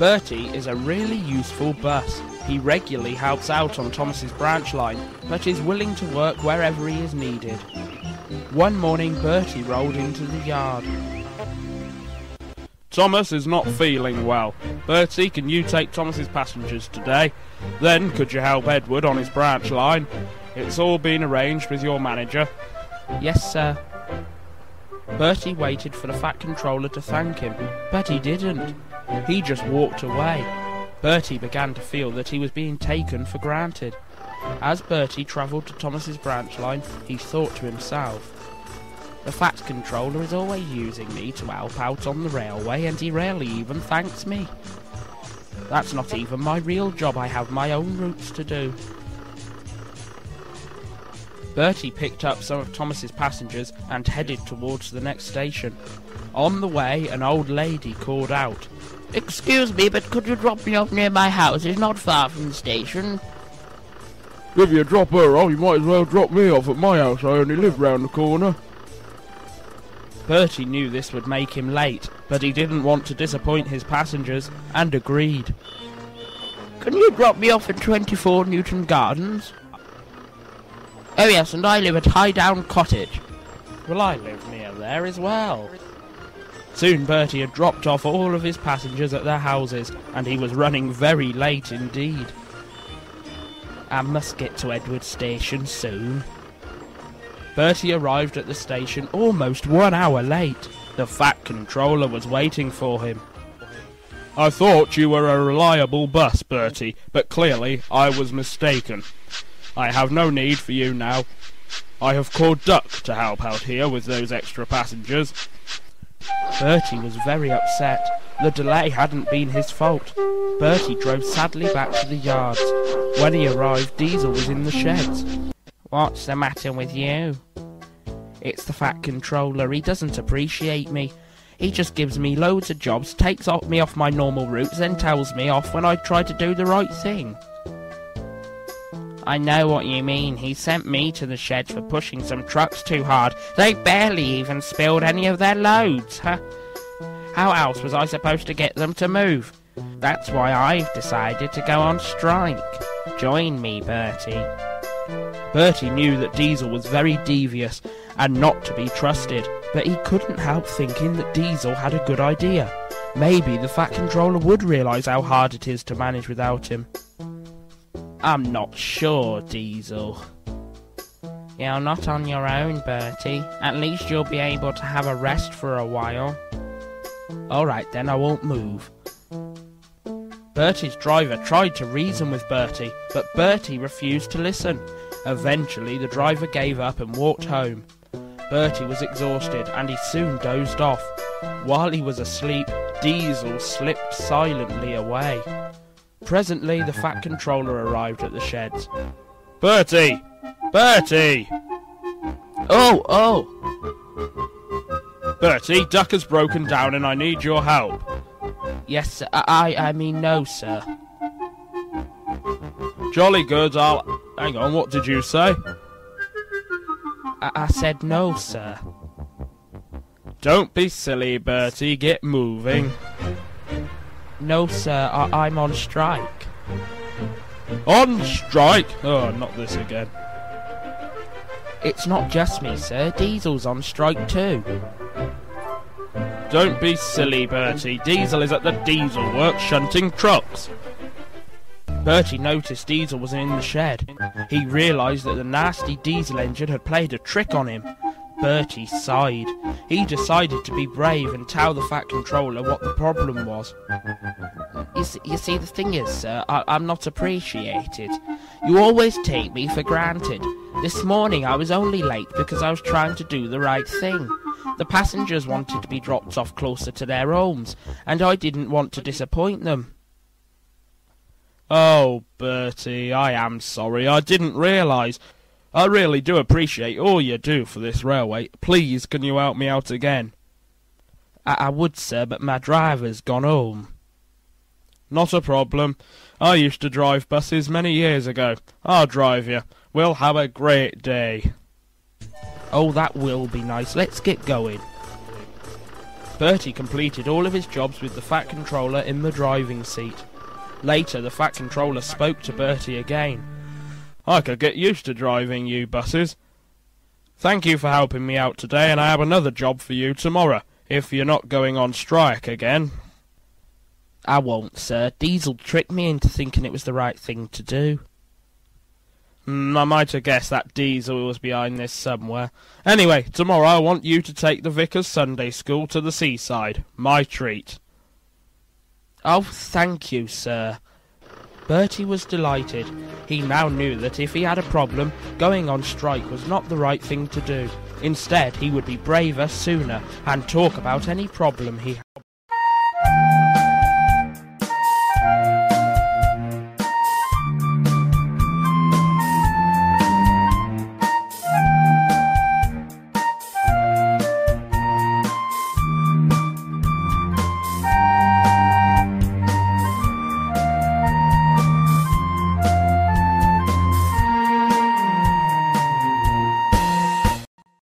Bertie is a really useful bus. He regularly helps out on Thomas's branch line, but is willing to work wherever he is needed. One morning, Bertie rolled into the yard. Thomas is not feeling well. Bertie, can you take Thomas's passengers today? Then, could you help Edward on his branch line? It's all been arranged with your manager. Yes, sir. Bertie waited for the Fat Controller to thank him, but he didn't. He just walked away. Bertie began to feel that he was being taken for granted. As Bertie travelled to Thomas's branch line, he thought to himself, "The Fat Controller is always using me to help out on the railway, and he rarely even thanks me. That's not even my real job. I have my own routes to do." Bertie picked up some of Thomas's passengers and headed towards the next station. On the way, an old lady called out, "Excuse me, but could you drop me off near my house? It's not far from the station." If you drop her off, you might as well drop me off at my house. I only live round the corner. Bertie knew this would make him late, but he didn't want to disappoint his passengers, and agreed. "Can you drop me off at 24 Newton Gardens?" "Oh yes, and I live at Highdown Cottage." "Well, I live near there as well." Soon Bertie had dropped off all of his passengers at their houses, and he was running very late indeed. "I must get to Edward Station soon." Bertie arrived at the station almost 1 hour late. The Fat Controller was waiting for him. I thought you were a reliable bus, Bertie, but clearly I was mistaken. I have no need for you now. I have called Duck to help out here with those extra passengers. Bertie was very upset. The delay hadn't been his fault. Bertie drove sadly back to the yards. When he arrived, Diesel was in the sheds. "What's the matter with you?" "It's the Fat Controller. He doesn't appreciate me. He just gives me loads of jobs, takes me off my normal routes, then tells me off when I try to do the right thing." "I know what you mean. He sent me to the sheds for pushing some trucks too hard. They barely even spilled any of their loads. Huh? How else was I supposed to get them to move? That's why I've decided to go on strike. Join me, Bertie." Bertie knew that Diesel was very devious and not to be trusted, but he couldn't help thinking that Diesel had a good idea. Maybe the Fat Controller would realise how hard it is to manage without him. "I'm not sure, Diesel." "You're not on your own, Bertie. At least you'll be able to have a rest for a while." "Alright then, I won't move." Bertie's driver tried to reason with Bertie, but Bertie refused to listen. Eventually the driver gave up and walked home. Bertie was exhausted and he soon dozed off. While he was asleep, Diesel slipped silently away. Presently the Fat Controller arrived at the sheds. Bertie! Bertie! Oh! Bertie, Duck has broken down and I need your help. Yes, sir. I mean no, sir. Jolly good, Hang on, what did you say? I said no, sir. Don't be silly, Bertie, get moving. No, sir, I'm on strike. On strike? Oh, not this again. It's not just me, sir. Diesel's on strike too. Don't be silly, Bertie. Diesel is at the diesel works shunting trucks. Bertie noticed Diesel was in the shed. He realised that the nasty diesel engine had played a trick on him. Bertie sighed. He decided to be brave and tell the Fat Controller what the problem was. You see, the thing is, sir, I'm not appreciated. You always take me for granted. This morning I was only late because I was trying to do the right thing. The passengers wanted to be dropped off closer to their homes, and I didn't want to disappoint them. Oh, Bertie, I am sorry. I didn't realise. I really do appreciate all you do for this railway. Please, can you help me out again? I would, sir, but my driver's gone home. Not a problem. I used to drive buses many years ago. I'll drive you. We'll have a great day. Oh, that will be nice. Let's get going. Bertie completed all of his jobs with the Fat Controller in the driving seat. Later, the Fat Controller spoke to Bertie again. I could get used to driving you buses. Thank you for helping me out today, and I have another job for you tomorrow, if you're not going on strike again. I won't, sir. Diesel tricked me into thinking it was the right thing to do. I might have guessed that Diesel was behind this somewhere. Anyway, tomorrow I want you to take the Vicar's Sunday School to the seaside. My treat. Oh, thank you, sir. Bertie was delighted. He now knew that if he had a problem, going on strike was not the right thing to do. Instead, he would be braver sooner and talk about any problem he had.